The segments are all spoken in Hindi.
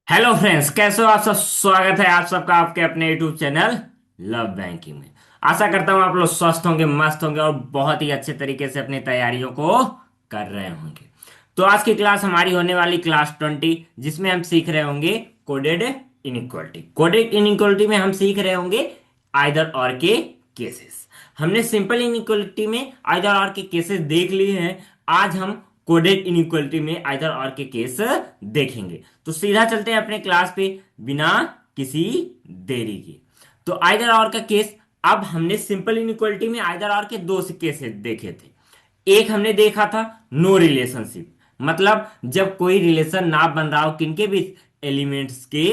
हेलो फ्रेंड्स, कैसे हो आप सब। स्वागत है आप सबका आपके अपने यूट्यूब चैनल लव बैंकिंग में। आशा करता हूँ आप लोग स्वस्थ होंगे, मस्त होंगे और बहुत ही अच्छे तरीके से अपनी तैयारियों को कर रहे होंगे। तो आज की क्लास हमारी होने वाली क्लास 20, जिसमें हम सीख रहे होंगे कोडेड इनइक्वलिटी। कोडेड इनइक्वलिटी में हम सीख रहे होंगे आइदर और के केसेस। हमने सिंपल इनइक्वलिटी में आइदर और के केसेस देख लिए हैं। आज हम कोडेड इनइक्वलिटी में आइदर और के केस देखेंगे। तो सीधा चलते हैं अपने क्लास पे बिना किसी देरी के। तो आइदर और का केस, अब हमने सिंपल इनइक्वलिटी में आइदर और के दो केसेस देखे थे। एक हमने देखा था नो रिलेशनशिप, मतलब जब कोई रिलेशन ना बन रहा हो किनके बीच, एलिमेंट्स के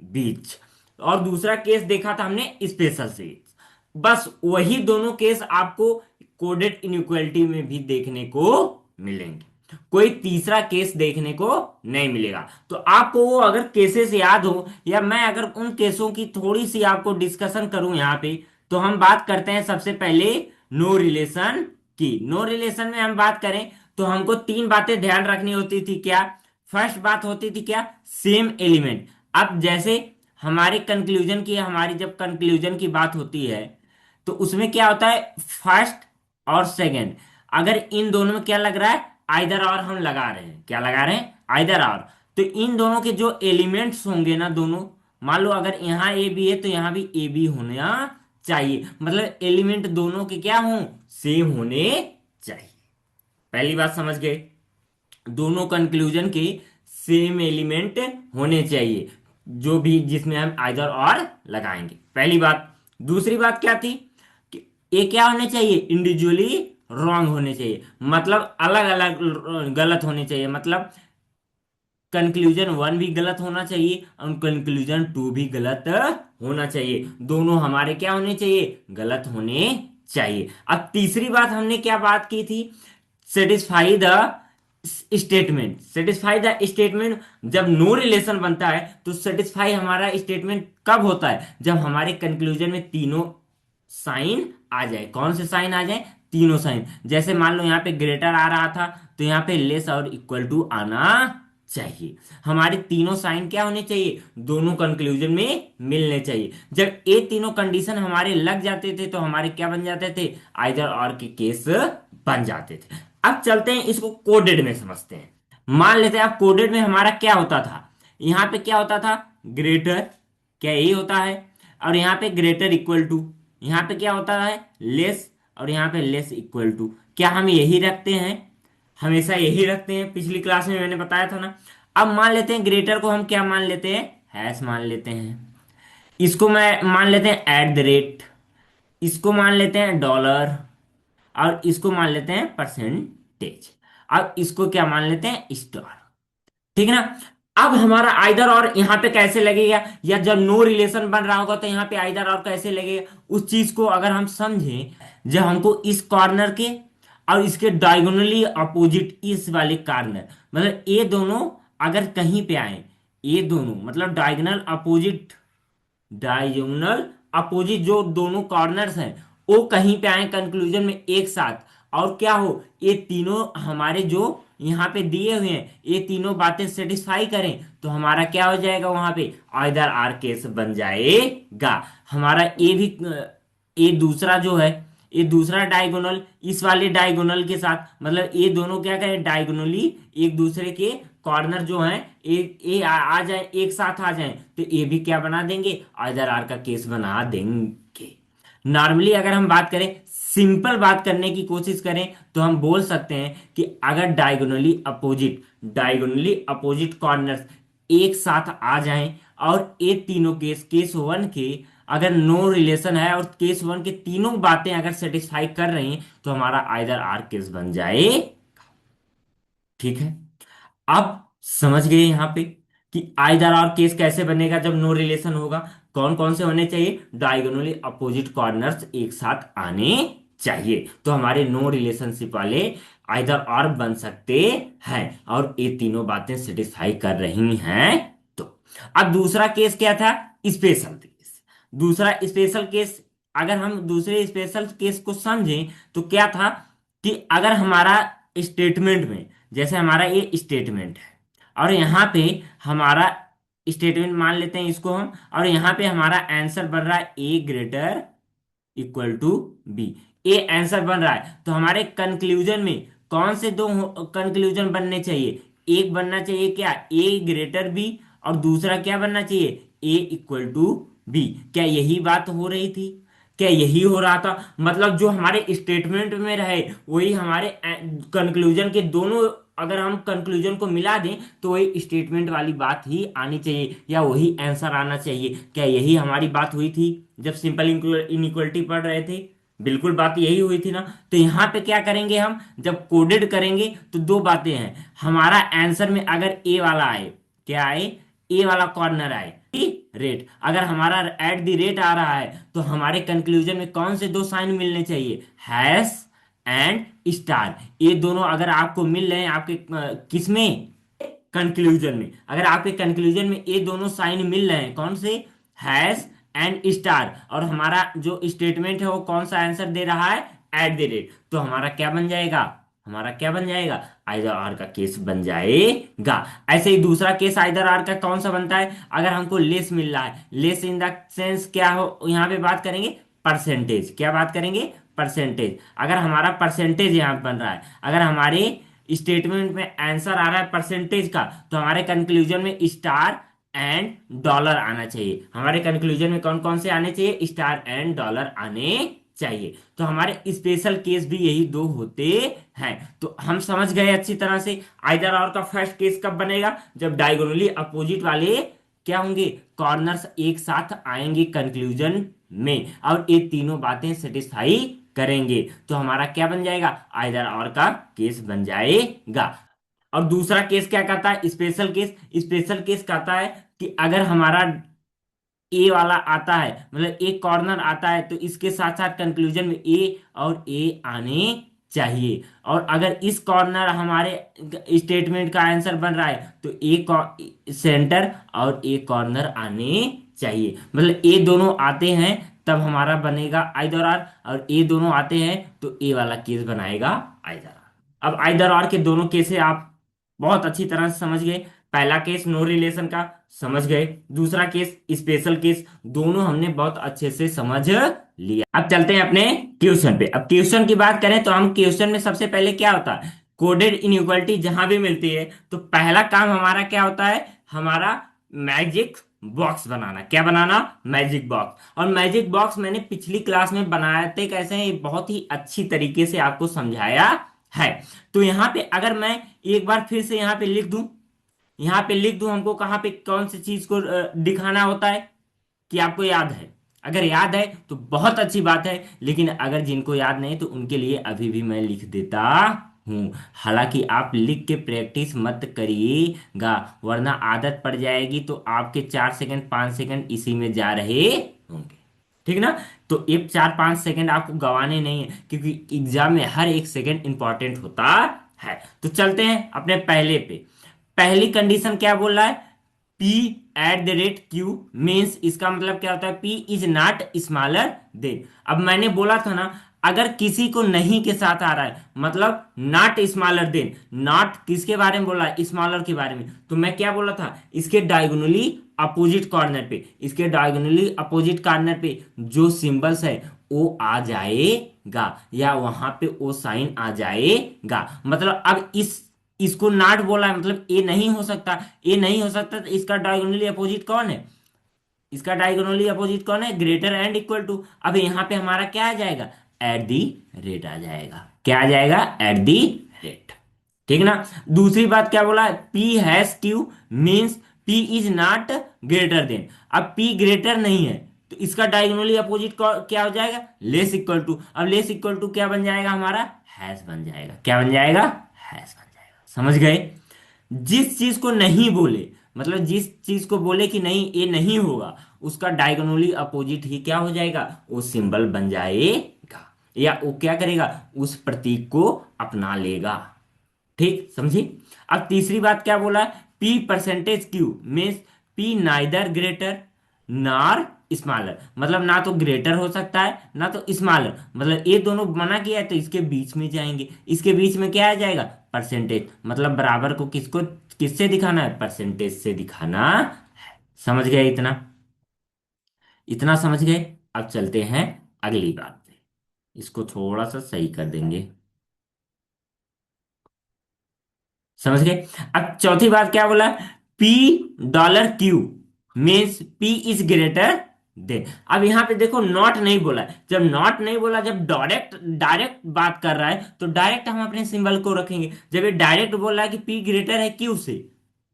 बीच। और दूसरा केस देखा था हमने स्पेशल केस। बस वही दोनों केस आपको कोडेड इनइक्वलिटी में भी देखने को मिलेंगे। कोई तीसरा केस देखने को नहीं मिलेगा। तो आपको वो अगर केसेस याद हो, या मैं अगर उन केसों की थोड़ी सी आपको डिस्कशन करूं यहां पे, तो हम बात करते हैं सबसे पहले नो रिलेशन की। नो रिलेशन में हम बात करें तो हमको तीन बातें ध्यान रखनी होती थी। क्या? फर्स्ट बात होती थी क्या? Same element. अब जैसे हमारी जब कंक्लूजन की बात होती है, तो उसमें क्या होता है, फर्स्ट और सेकंड, अगर इन दोनों में क्या लग रहा है, आइदर और हम लगा रहे हैं। क्या लगा रहे हैं? आइदर और। तो इन दोनों के जो एलिमेंट्स होंगे ना दोनों, मान लो अगर यहाँ ए बी है तो यहाँ भी ए बी होना चाहिए। मतलब एलिमेंट दोनों के क्या हों, सेम होने चाहिए। पहली बात समझ गए? दोनों कंक्लूजन के सेम एलिमेंट होने चाहिए, जो भी जिसमें हम आइदर और लगाएंगे, पहली बात। दूसरी बात क्या थी कि ये क्या होने चाहिए, इंडिविजुअली रॉन्ग होने चाहिए, मतलब अलग अलग गलत होने चाहिए। मतलब कंक्लूजन वन भी गलत होना चाहिए और कंक्लूजन टू भी गलत होना चाहिए। दोनों हमारे क्या होने चाहिए, गलत होने चाहिए। अब तीसरी बात हमने क्या बात की थी, satisfy the statement. Satisfy the statement, जब नो रिलेशन बनता है तो सेटिस्फाई हमारा स्टेटमेंट कब होता है, जब हमारे कंक्लूजन में तीनों साइन आ जाए। कौन से साइन आ जाए? तीनों साइन। जैसे मान लो यहाँ पे ग्रेटर आ रहा था, तो यहाँ पे लेस और इक्वल टू आना चाहिए। हमारे तीनों साइन क्या होने चाहिए, दोनों कंक्लूजन में मिलने चाहिए। जब ये तीनों कंडीशन हमारे लग जाते थे तो हमारे क्या बन जाते थे, आइदर और के केस बन जाते थे। अब चलते हैं इसको कोडेड में समझते हैं। मान लेते हैं अब कोडेड में हमारा क्या होता था, यहाँ पे क्या होता था, ग्रेटर, क्या यही होता है, और यहाँ पे ग्रेटर इक्वल टू, यहाँ पे क्या होता है, लेस, और यहाँ पे लेस इक्वल टू। क्या हम यही रखते हैं? हमेशा यही रखते हैं। पिछली क्लास में मैंने बताया था ना। अब मान लेते हैं ग्रेटर को हम क्या मान लेते हैं, हैश मान लेते हैं। इसको मैं मान लेते हैं एट द रेट, इसको मान लेते हैं डॉलर, और इसको मान लेते हैं परसेंटेज। अब इसको क्या मान लेते हैं, स्टार। ठीक है ना? अब हमारा आइदर और यहाँ पे कैसे लगेगा, या जब नो रिलेशन बन रहा होगा तो यहाँ पे आइदर और कैसे लगेगा, उस चीज को अगर हम समझें, जब हमको इस कॉर्नर के और इसके डायगोनली अपोजिट इस वाले कॉर्नर, मतलब ये दोनों अगर कहीं पे आए, ये दोनों मतलब डायगोनल अपोजिट जो दोनों कॉर्नर्स हैं, वो कहीं पे आए कंक्लूजन में एक साथ, और क्या हो, ये तीनों हमारे जो यहाँ पे दिए हुए हैं, ये तीनों बातें सेटिस्फाई करें, तो हमारा क्या हो जाएगा, वहां पे आइदर आर केस बन जाएगा। हमारा ये भी ये दूसरा जो है, ये दूसरा डायगोनल इस वाले डायगोनल के साथ, मतलब ये दोनों क्या करें, डायगोनली एक दूसरे के कॉर्नर जो हैं, एक ये आ जाए, एक साथ आ जाए, तो ये भी क्या बना देंगे, आइदर आर का केस बना देंगे। नॉर्मली अगर हम बात करें, सिंपल बात करने की कोशिश करें, तो हम बोल सकते हैं कि अगर डायगोनली अपोजिट कॉर्नर्स एक साथ आ जाएं, और ये तीनों केस, केस वन के अगर नो रिलेशन है और केस वन के तीनों बातें अगर सेटिस्फाई कर रही हैं, तो हमारा आइदर आर केस बन जाए। ठीक है? अब समझ गए यहां पे कि आइदर और केस कैसे बनेगा जब नो रिलेशन होगा। कौन कौन से होने चाहिए, डायगोनली अपोजिट कॉर्नर्स एक साथ आने चाहिए, तो हमारे नो रिलेशनशिप वाले आइदर और बन सकते हैं, और ये तीनों बातें सेटिस्फाई कर रही हैं। तो अब दूसरा केस क्या था, स्पेशल केस। दूसरा स्पेशल केस, अगर हम दूसरे स्पेशल केस को समझें तो क्या था कि अगर हमारा स्टेटमेंट में, जैसे हमारा ये स्टेटमेंट है और यहाँ पे हमारा स्टेटमेंट मान लेते हैं इसको हम, और यहाँ पे हमारा आंसर बन रहा है A greater equal to B. A answer बन रहा है, तो हमारे कंक्लूजन में कौन से दो कंक्लूजन बनने चाहिए? एक बनना चाहिए क्या, ए ग्रेटर बी, और दूसरा क्या बनना चाहिए, ए इक्वल टू बी। क्या यही बात हो रही थी? क्या यही हो रहा था? मतलब जो हमारे स्टेटमेंट में रहे वही हमारे कंक्लूजन के दोनों, अगर हम कंक्लूजन को मिला दें तो वही स्टेटमेंट वाली बात ही आनी चाहिए, या वही आंसर आना चाहिए। क्या यही हमारी बात हुई थी जब सिंपल इनइक्वलिटी पढ़ रहे थे? बिल्कुल बात यही हुई थी ना। तो यहाँ पे क्या करेंगे हम, जब कोडेड करेंगे तो दो बातें हैं। हमारा आंसर में अगर ए वाला आए, क्या आए, ए वाला कॉर्नर आए, रेट, अगर हमारा एट द रेट आ रहा है तो हमारे कंक्लूजन में कौन से दो साइन मिलने चाहिए, हैश एंड स्टार। ये दोनों अगर आपको मिल रहे हैं आपके किसमें, कंक्लूजन में, अगर आपके कंक्लूजन में ये दोनों साइन मिल रहे हैं, कौन से, हैश एंड स्टार, और हमारा जो स्टेटमेंट है वो कौन सा आंसर दे रहा है, एट द रेट, तो हमारा क्या बन जाएगा, हमारा क्या बन जाएगा, आइदर आर का केस बन जाएगा। ऐसे ही दूसरा केस आइदर आर का कौन सा बनता है, अगर हमको लेस मिल रहा है, लेस इन द सेंस क्या हो, यहाँ पे बात करेंगे परसेंटेज, क्या बात करेंगे, परसेंटेज। अगर हमारा परसेंटेज यहाँ बन रहा है, अगर हमारे स्टेटमेंट में आंसर आ रहा है परसेंटेज का, तो हमारे कंक्लूजन में स्टार एंड डॉलर आना चाहिए। हमारे कंक्लूजन में कौन कौन से आने चाहिए, स्टार एंड डॉलर आने चाहिए। तो हमारे स्पेशल केस भी यही दो होते हैं। तो हम समझ गए अच्छी तरह से। आइदर और का फर्स्ट केस कब बनेगा, जब डायगोनली अपोजिट वाले क्या होंगे, कॉर्नर्स एक साथ आएंगे कंक्लूजन में, और ये तीनों बातें सेटिस्फाई करेंगे, तो हमारा क्या बन जाएगा, आइदर और का केस बन जाएगा। और दूसरा केस क्या कहता है, स्पेशल केस। स्पेशल केस कहता है कि अगर हमारा ए वाला आता है, मतलब एक कॉर्नर आता है, तो इसके साथ साथ कंक्लूजन में ए और ए आने चाहिए। और अगर इस कॉर्नर हमारे स्टेटमेंट का आंसर बन रहा है तो ए सेंटर और ए कॉर्नर आने चाहिए। मतलब ए दोनों आते हैं तब हमारा बनेगा आइदर आर, और ए दोनों आते हैं तो ए वाला केस बनाएगा आइदर आर। अब आइदर आर के दोनों केस आप बहुत अच्छी तरह से समझ गए। पहला केस नो रिलेशन का समझ गए, दूसरा केस स्पेशल केस, दोनों हमने बहुत अच्छे से समझ लिया। अब चलते हैं अपने क्वेश्चन पे। अब क्वेश्चन की बात करें तो हम क्वेश्चन में सबसे पहले क्या होता है, कोडेड इनइक्वालिटी जहां भी मिलती है तो पहला काम हमारा क्या होता है, हमारा मैजिक बॉक्स बनाना। क्या बनाना, मैजिक बॉक्स। और मैजिक बॉक्स मैंने पिछली क्लास में बनाते कैसे हैं, ये बहुत ही अच्छी तरीके से आपको समझाया है। तो यहाँ पे अगर मैं एक बार फिर से यहाँ पे लिख दूं, यहाँ पे लिख दूं, हमको कहाँ पे कौन सी चीज को दिखाना होता है, कि आपको याद है। अगर याद है तो बहुत अच्छी बात है, लेकिन अगर जिनको याद नहीं तो उनके लिए अभी भी मैं लिख देता हूँ। हालांकि आप लिख के प्रैक्टिस मत करिएगा, वरना आदत पड़ जाएगी तो आपके 4 सेकंड 5 सेकंड इसी में जा रहे होंगे। ठीक ना। तो ये 4 5 सेकंड आपको गंवाने नहीं है, क्योंकि एग्जाम में हर एक सेकंड इंपॉर्टेंट होता है। तो चलते हैं अपने पहले पे। पहली कंडीशन क्या बोल रहा है, P eight the rate Q means, इसका मतलब क्या होता है, P is not smaller than. अब मैंने बोला था ना, अगर किसी को नहीं के साथ आ रहा है मतलब नॉट स्मॉलर देन, नॉट किसके बारे में बोला है, स्मॉलर के बारे में, तो मैं क्या बोला था, इसके डायगोनली अपोजिट कॉर्नर पे, इसके डायगोनली अपोजिट कॉर्नर पे जो सिंबल्स है वो आ जाएगा, या वहां पे वो साइन आ जाएगा। मतलब अब इसको नॉट बोला है मतलब ए नहीं हो सकता, ए नहीं हो सकता, तो इसका डायगोनली अपोजिट कौन है, इसका डायगोनली अपोजिट कौन है, ग्रेटर एंड इक्वल टू। अब यहाँ पे हमारा क्या आ जाएगा, एट दी रेट आ जाएगा। क्या आ जाएगा, एट दी रेट। ठीक ना। दूसरी बात क्या बोला, P has Q means P is not greater than. अब पी ग्रेटर नहीं है तो इसका डायगोनली अपोजिट क्या हो जाएगा, लेस इक्वल टू। अब लेस इक्वल टू क्या बन जाएगा हमारा, हैश बन जाएगा। क्या बन जाएगा, हैश बन जाएगा। समझ गए। जिस चीज को नहीं बोले, मतलब जिस चीज को बोले कि नहीं ये नहीं होगा, उसका डायगोनली अपोजिट ही क्या हो जाएगा, वो सिंबल बन जाएगा, या वो क्या करेगा, उस प्रतीक को अपना लेगा। ठीक समझी। अब तीसरी बात क्या बोला, P percentage Q means P neither greater nor smaller, मतलब ना तो ग्रेटर हो सकता है ना तो स्मॉलर, मतलब ये दोनों मना किया है तो इसके बीच में जाएंगे। इसके बीच में क्या आ जाएगा, परसेंटेज, मतलब बराबर को किसको किससे दिखाना है, परसेंटेज से दिखाना है। समझ गए इतना? इतना समझ गए? अब चलते हैं अगली बात पे। इसको थोड़ा सा सही कर देंगे। समझ गए? अब चौथी बात क्या बोला? P dollar Q means P is greater than. अब यहां पे देखो नॉट नहीं बोला है। जब नॉट नहीं बोला, जब डायरेक्ट डायरेक्ट बात कर रहा है तो डायरेक्ट हम अपने सिंबल को रखेंगे। जब ये डायरेक्ट बोल रहा है कि पी ग्रेटर है क्यू से,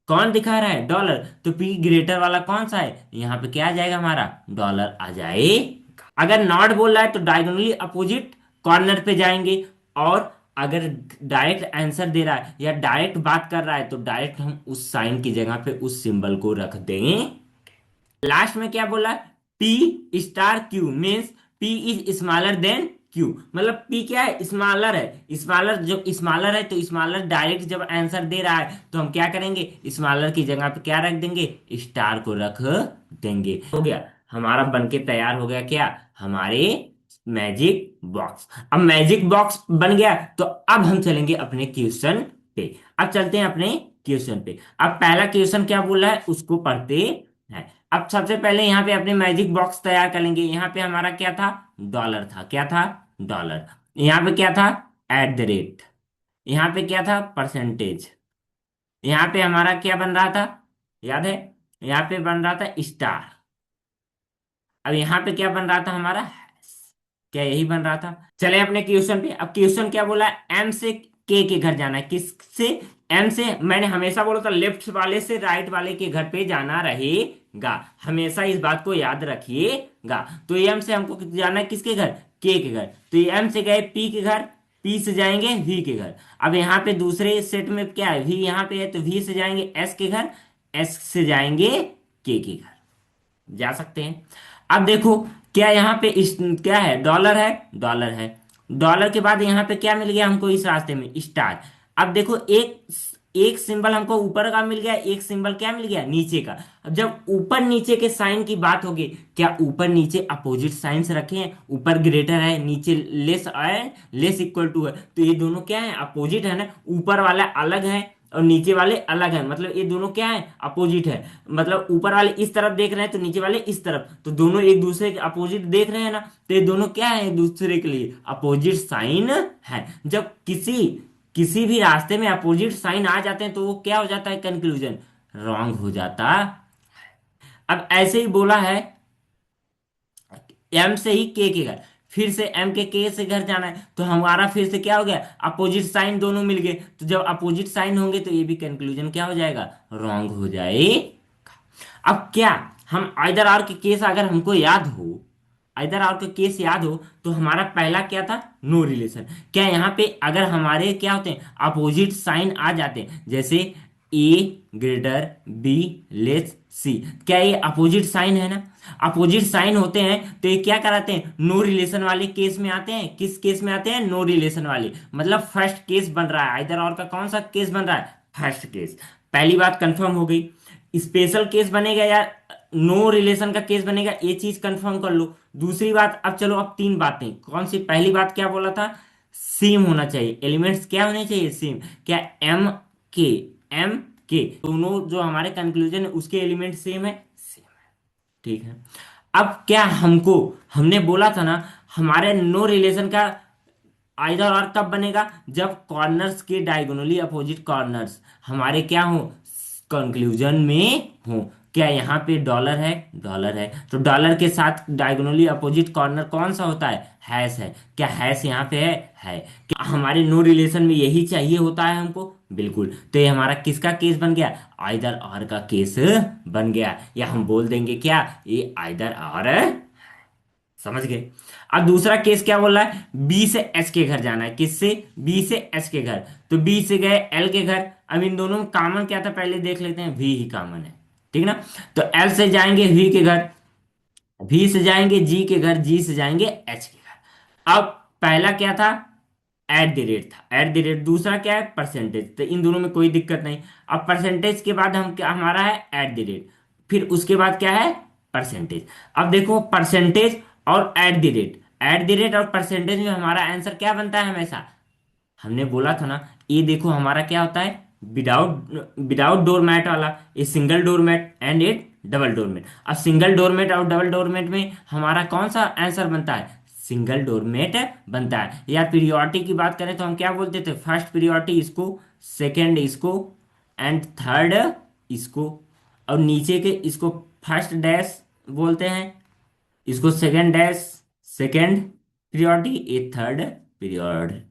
कौन दिखा रहा है? डॉलर। तो पी ग्रेटर वाला कौन सा है? यहाँ पे क्या आ जाएगा हमारा? डॉलर आ जाए। अगर नॉट बोल रहा है तो डायगोनली अपोजिट कॉर्नर पे जाएंगे। और अगर डायरेक्ट आंसर दे रहा है या डायरेक्ट बात कर रहा है तो डायरेक्ट हम उस साइन की जगह पे उस सिंबल को रख देंगे। लास्ट में क्या बोला? P star Q means P is smaller than Q. मतलब पी क्या है? स्मॉलर है। स्मॉलर, जब स्मॉलर है तो स्मॉलर डायरेक्ट जब आंसर दे रहा है तो हम क्या करेंगे? स्मॉलर की जगह पे क्या रख देंगे? स्टार को रख देंगे। हो गया, हमारा बनके तैयार हो गया क्या? हमारे मैजिक बॉक्स। अब मैजिक बॉक्स बन गया तो अब हम चलेंगे अपने क्वेश्चन पे। अब चलते हैं अपने क्वेश्चन पे। अब पहला क्वेश्चन क्या बोला है उसको पढ़ते हैं। अब सबसे पहले यहाँ पे अपने मैजिक बॉक्स तैयार कर लेंगे। यहाँ पे हमारा क्या था? डॉलर था। क्या था? डॉलर। यहाँ पे क्या था? Eight the rate. यहाँ पे क्या था? परसेंटेज। यहाँ पे हमारा क्या बन रहा था? याद है? यहाँ पे बन रहा था स्टार। अब यहाँ पे क्या बन रहा था हमारा? क्या यही बन रहा था? चले अपने क्वेश्चन पे। अब क्वेश्चन क्या बोला है? एम से के घर जाना है। किससे? एम से। मैंने हमेशा बोला था लेफ्ट वाले से राइट वाले के घर पे जाना रहेगा। हमेशा इस बात को याद रखिएगा। तो एम से हमको जाना है किसके घर? के के घर। तो एम से गए पी के घर, पी से जाएंगे वी के घर। अब यहाँ पे दूसरे सेट में क्या है? वी यहाँ पे है तो वी से जाएंगे एस के घर, एस से जाएंगे के घर। जा सकते हैं। अब देखो, क्या यहाँ पे क्या है? डॉलर है। डॉलर है। डॉलर के बाद यहाँ पे क्या मिल गया हमको इस रास्ते में? स्टार। अब देखो, एक एक सिंबल हमको ऊपर का मिल गया, एक सिंबल क्या मिल गया? नीचे का। अब जब ऊपर नीचे के साइन की बात होगी, क्या ऊपर नीचे अपोजिट साइंस रखे हैं? ऊपर ग्रेटर है, नीचे लेस है, लेस इक्वल टू है, तो ये दोनों क्या है? अपोजिट है ना। ऊपर वाला अलग है और नीचे वाले अलग हैं, मतलब ये दोनों क्या है? अपोजिट है। मतलब ऊपर वाले इस तरफ देख रहे हैं तो नीचे वाले इस तरफ, तो दोनों एक दूसरे के अपोजिट देख रहे हैं ना। तो ये दोनों क्या है? एक दूसरे के लिए अपोजिट साइन है। जब किसी किसी भी रास्ते में अपोजिट साइन आ जाते हैं तो वो क्या हो जाता है? कंक्लूजन रॉन्ग हो जाता। अब ऐसे ही बोला है एम से ही के घर, फिर से एम के से घर जाना है तो हमारा फिर से क्या हो गया? अपोजिट साइन दोनों मिल गए। तो जब अपोजिट साइन होंगे तो ये भी कंक्लूजन क्या हो जाएगा? रॉन्ग हो जाए। अब क्या हम आइदर आर के केस अगर हमको याद हो, आइदर आर का केस याद हो तो हमारा पहला क्या था? No relation. क्या यहाँ पे अगर हमारे क्या होते हैं? अपोजिट साइन आ जाते हैं, जैसे ए ग्रेटर बी लेस सी, क्या ये अपोजिट साइन है ना? अपोजिट साइन होते हैं तो ये क्या कराते हैं? नो रिलेशन वाले केस में आते हैं। किस केस में आते हैं? नो रिलेशन वाले। मतलब फर्स्ट केस बन रहा है। आइदर और का कौन सा केस बन रहा है? First case. पहली बात कंफर्म हो गई। स्पेशल केस बनेगा या नो रिलेशन का केस बनेगा, ये चीज कंफर्म कर लो। दूसरी बात, अब चलो अब तीन बातें कौन सी? पहली बात क्या बोला था? सेम होना चाहिए। एलिमेंट्स क्या होने चाहिए? सेम। क्या एम के, एम के दोनों जो हमारे कंक्लूजन है उसके एलिमेंट सेम है? सेम है। ठीक है। अब क्या हमको, हमने बोला था ना हमारे नो रिलेशन का आइदर और कब बनेगा? जब कॉर्नर्स के डायगोनली अपोजिट कॉर्नर्स हमारे क्या हो? कंक्लूजन में हो। क्या यहाँ पे डॉलर है? डॉलर है तो डॉलर के साथ डायगोनली अपोजिट कॉर्नर कौन सा होता है? हैश है। क्या हैश यहाँ पे है? क्या हमारे नो रिलेशन में यही चाहिए होता है हमको? बिल्कुल। तो ये हमारा किसका केस बन गया? आइदर और का केस बन गया। या हम बोल देंगे क्या? ये आइदर और। समझ गए? अब दूसरा केस क्या बोल रहा है? बी से एच के घर जाना है। किससे? बी से एच के घर। तो बी से गए एल के घर। अब इन दोनों में कॉमन क्या था पहले देख लेते हैं। वी ही कॉमन है। ठीक ना? तो एल से जाएंगे वी के घर, वी से जाएंगे जी के घर, जी से जाएंगे एच के घर। अब पहला क्या था? एट द रेट था। Eight the rate. दूसरा क्या है? परसेंटेज। तो इन दोनों में कोई दिक्कत नहीं। अब परसेंटेज के बाद हम क्या हमारा है? Eight the rate. फिर उसके बाद क्या है? परसेंटेज। अब देखो, परसेंटेज और eight the rate, eight the rate और परसेंटेज में हमारा आंसर क्या बनता है हमेशा? हमने बोला था ना, ये देखो हमारा क्या होता है? विदाउट विदाउट डोर मैट वाला, a single door mat and it double doormat. अब सिंगल डोरमेट और डबल डोरमेट में हमारा कौन सा आंसर बनता है? सिंगल डोरमेट बनता है। या पीरियोडिक की बात करें तो हम क्या बोलते थे? फर्स्ट पीरियोडिक इसको, सेकंड इसको, एंड थर्ड इसको, और नीचे के इसको फर्स्ट डैश बोलते हैं, इसको सेकंड डैश, सेकंड पीरियोडिक, ये थर्ड पीरियोडिक।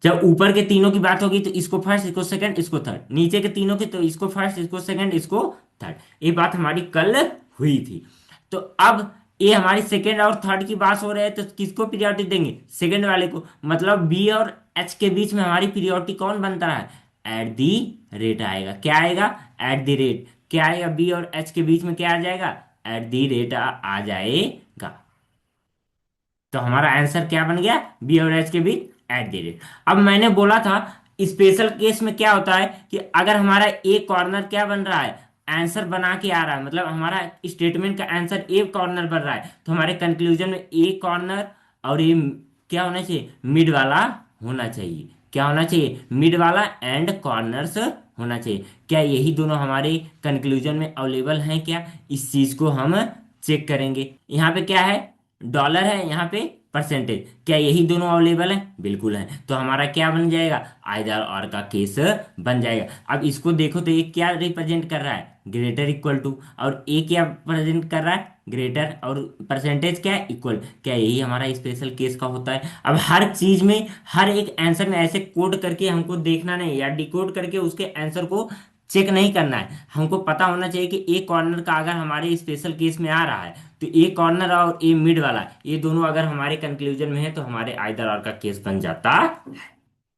जब ऊपर के तीनों की बात होगी तो इसको फर्स्ट, इसको सेकंड, इसको थर्ड। नीचे के तीनों की तो इसको फर्स्ट, इसको सेकंड, इसको थर्ड। ये बात हमारी कल हुई थी। तो अब ये हमारी सेकंड और थर्ड की बात हो रही है तो किसको पीरियोडिक देंगे? सेकंड वाले को। मतलब बी और एच के बीच में हमारी पीरियोडिक कौन बनता है? एट दी रेट आएगा। क्या आएगा? At the rate. क्या आएगा? बी और एच के बीच में क्या आ जाएगा? एट दी रेट आ जाएगा। तो हमारा आंसर क्या बन गया? बी और एच के बीच एट द रेट। अब मैंने बोला था स्पेशल केस में क्या होता है कि अगर हमारा ए कॉर्नर क्या बन रहा है? आंसर बना के आ रहा है, मतलब हमारा स्टेटमेंट का आंसर ए कॉर्नर बन रहा है, तो हमारे कंक्लूजन में ए कॉर्नर और ये क्या होना चाहिए? मिड वाला होना चाहिए। क्या होना चाहिए? मिड वाला एंड कॉर्नर्स होना चाहिए। क्या यही दोनों हमारे कंक्लूजन में अवेलेबल हैं क्या? इस चीज को हम चेक करेंगे। यहाँ पे क्या है? डॉलर है, यहाँ पे परसेंटेज। क्या यही दोनों अवेलेबल है? बिल्कुल है। तो हमारा क्या बन जाएगा? आइदर और का केस बन जाएगा। अब इसको देखो तो ये क्या रिप्रेजेंट कर रहा है? Greater equal to. और ए क्या प्रेजेंट कर रहा है? ग्रेटर। और परसेंटेज क्या है? इक्वल। क्या यही हमारा स्पेशल केस का होता है? अब हर चीज में, हर एक आंसर में ऐसे कोड करके हमको देखना नहीं, या डिकोड करके उसके आंसर को चेक नहीं करना है। हमको पता होना चाहिए कि ए कॉर्नर का अगर हमारे स्पेशल केस में आ रहा है तो ए कॉर्नर और ए मिड वाला, ये दोनों अगर हमारे कंक्लूजन में है तो हमारे आइदर और का केस बन जाता है।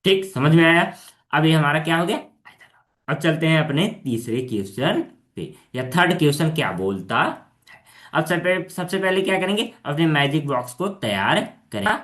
ठीक, समझ में आया? अब ये हमारा क्या हो गया? आइदर और। अब चलते हैं अपने तीसरे क्वेश्चन पे, या थर्ड क्वेश्चन क्या बोलता है। अब सबसे पहले क्या करेंगे? अपने मैजिक बॉक्स को तैयार करें।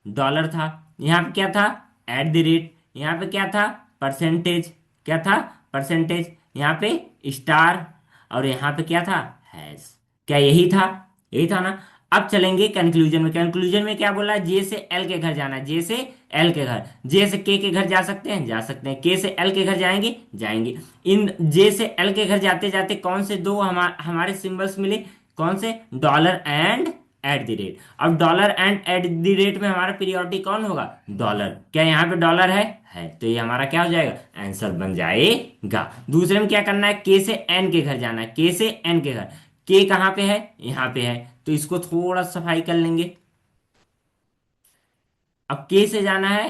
डॉलर था, यहाँ पे क्या था? Eight the rate. यहाँ पे क्या था? परसेंटेज। क्या था? परसेंटेज। यहाँ पे स्टार। और यहाँ पे क्या था? हैश। क्या यही था? यही था ना। अब चलेंगे कंक्लूजन में। कंक्लूजन में क्या बोला है? जे से एल के घर जाना है। जे से एल के घर। जे से के घर जा सकते हैं? जा सकते हैं। के से एल के घर जाएंगे? जाएंगे। इन जे से एल के घर जाते जाते कौन से दो हमारे सिंबल्स मिले? कौन से? Dollar and at the rate. अब dollar and at the rate में हमारा पीरियोडिक कौन होगा? डॉलर। क्या यहाँ पे डॉलर है? तो ये हमारा क्या हो जाएगा? आंसर बन जाएगा। दूसरे में क्या करना है? के से एन के घर जाना है। के से एन के घर। के कहाँ पे है? यहाँ पे है। तो इसको थोड़ा सफाई कर लेंगे। अब के से जाना है,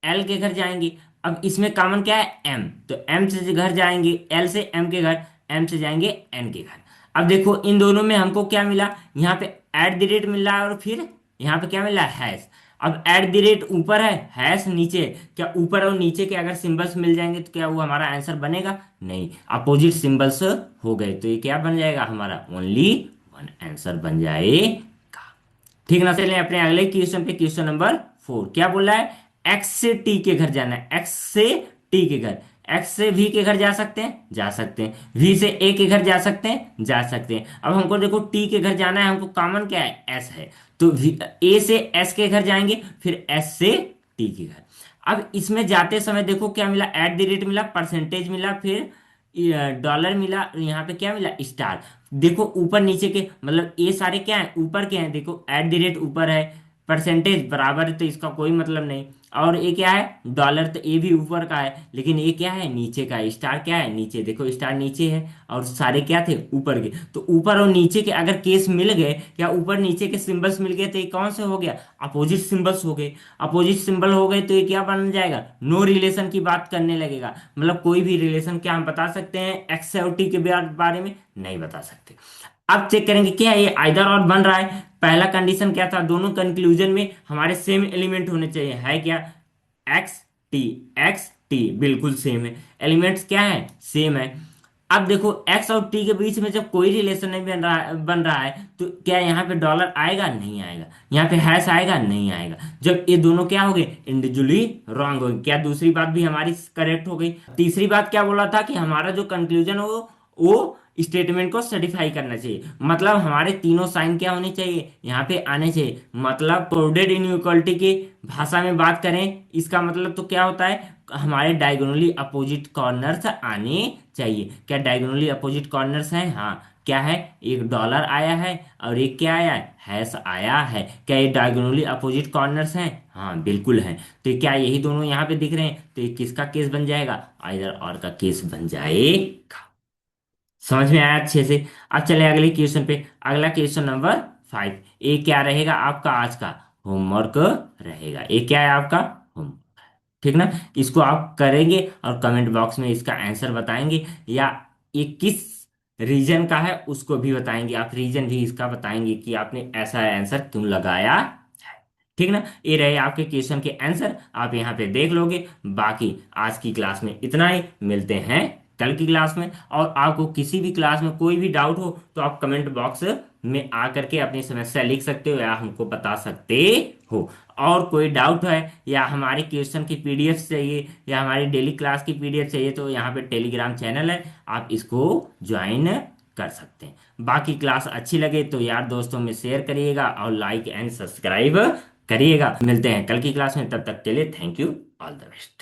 एल के घर जाएंगे। अब इसमें कॉमन क्या है? एम। तो एम से घर जाएंगे, एल से एम के घर, एम से जाएंगे एन के घर। अब देखो इन दोनों में हमको क्या मिला? यहाँ पे एट द रेट मिल रहा है और फिर यहाँ पे क्या मिल रहा है? हैश। अब एट द रेट ऊपर है, हैश नीचे है। क्या ऊपर और नीचे के अगर सिंबल्स मिल जाएंगे तो क्या वो हमारा आंसर बनेगा? नहीं, अपोजिट सिंबल्स हो गए तो ये क्या बन जाएगा? हमारा ओनली वन आंसर बन जाएगा। ठीक ना? चलिए अपने अगले क्वेश्चन पे, क्वेश्चन नंबर 4 क्या बोल रहा है? एक्स से टी के घर जाना है। एक्स से टी के घर। एक्स से वी के घर जा सकते हैं? जा सकते हैं। वी से ए के घर जा सकते हैं? जा सकते हैं। अब हमको देखो टी के घर जाना है, हमको कॉमन क्या है? एस है। तो ए से एस के घर जाएंगे, फिर एस से टी के घर। अब इसमें जाते समय देखो क्या मिला? एट द रेट मिला, परसेंटेज मिला, फिर डॉलर मिला, और यहाँ पे क्या मिला? स्टार। देखो ऊपर नीचे के, मतलब ये सारे क्या है? ऊपर के हैं। देखो एट द रेट ऊपर है, परसेंटेज बराबर है तो इसका कोई मतलब नहीं। और ये क्या है? डॉलर। तो ये भी ऊपर का है, लेकिन ये क्या है? नीचे का है। स्टार क्या है? नीचे। देखो स्टार नीचे है और सारे क्या थे? ऊपर के। तो ऊपर और नीचे के अगर केस मिल गए, या ऊपर नीचे के सिंबल्स मिल गए, तो ये कौन से हो गया? अपोजिट सिंबल्स हो गए। अपोजिट सिंबल हो गए तो ये क्या बन जाएगा? नो रिलेशन की बात करने लगेगा। मतलब कोई भी रिलेशन क्या हम बता सकते हैं एक्स और टी के बारे में? नहीं बता सकते। अब चेक करेंगे क्या ये आइदर और बन रहा है। पहला कंडीशन क्या था? दोनों कंक्लूजन में हमारे सेम एलिमेंट होने चाहिए। है क्या? X T. एक्स टी बिल्कुल सेम है। एलिमेंट्स क्या है? सेम है। अब देखो एक्स और टी के बीच में जब कोई रिलेशन नहीं बन रहा है तो क्या यहाँ पे डॉलर आएगा? नहीं आएगा। यहाँ पे हैश आएगा? नहीं आएगा। जब ये दोनों क्या हो गए? इंडिविजुअली रॉन्ग हो गए। क्या दूसरी बात भी हमारी करेक्ट हो गई? तीसरी बात क्या बोला था कि हमारा जो कंक्लूजन हो वो स्टेटमेंट को सर्टिफाई करना चाहिए। मतलब हमारे तीनों साइन क्या होने चाहिए? यहाँ पे आने चाहिए। मतलब कोडेड इनइक्वालिटी की भाषा में बात करें, इसका मतलब तो क्या होता है? हमारे डायगोनली अपोजिट कॉर्नर्स आने चाहिए। क्या डायगोनली अपोजिट कॉर्नर्स हैं? हाँ। क्या है? एक डॉलर आया है और एक क्या आया है? हैश आया है। क्या ये डायगोनली अपोजिट कॉर्नर्स हैं? हाँ बिल्कुल हैं। तो क्या यही दोनों यहाँ पे दिख रहे हैं? तो ये किसका केस बन जाएगा? आइदर और का केस बन जाएगा। समझ में आया अच्छे से? अब चले अगले क्वेश्चन पे। अगला क्वेश्चन नंबर 5। ये क्या रहेगा आपका आज का होमवर्क रहेगा। ये क्या है आपका होमवर्क? ठीक ना? इसको आप करेंगे और कमेंट बॉक्स में इसका आंसर बताएंगे, या ये किस रीजन का है उसको भी बताएंगे। आप रीजन भी इसका बताएंगे कि आपने ऐसा आंसर क्यों लगाया है। ठीक ना? ये रहे आपके क्वेश्चन के आंसर, आप यहाँ पे देख लोगे। बाकी आज की क्लास में इतना ही, मिलते हैं कल की क्लास में। और आपको किसी भी क्लास में कोई भी डाउट हो तो आप कमेंट बॉक्स में आकर के अपनी समस्या लिख सकते हो या हमको बता सकते हो। और कोई डाउट है या हमारे क्वेश्चन की पीडीएफ चाहिए या हमारी डेली क्लास की पीडीएफ चाहिए तो यहाँ पे टेलीग्राम चैनल है, आप इसको ज्वाइन कर सकते हैं। बाकी क्लास अच्छी लगे तो यार दोस्तों में शेयर करिएगा और लाइक एंड सब्सक्राइब करिएगा। मिलते हैं कल की क्लास में, तब तक के लिए thank you. All the best.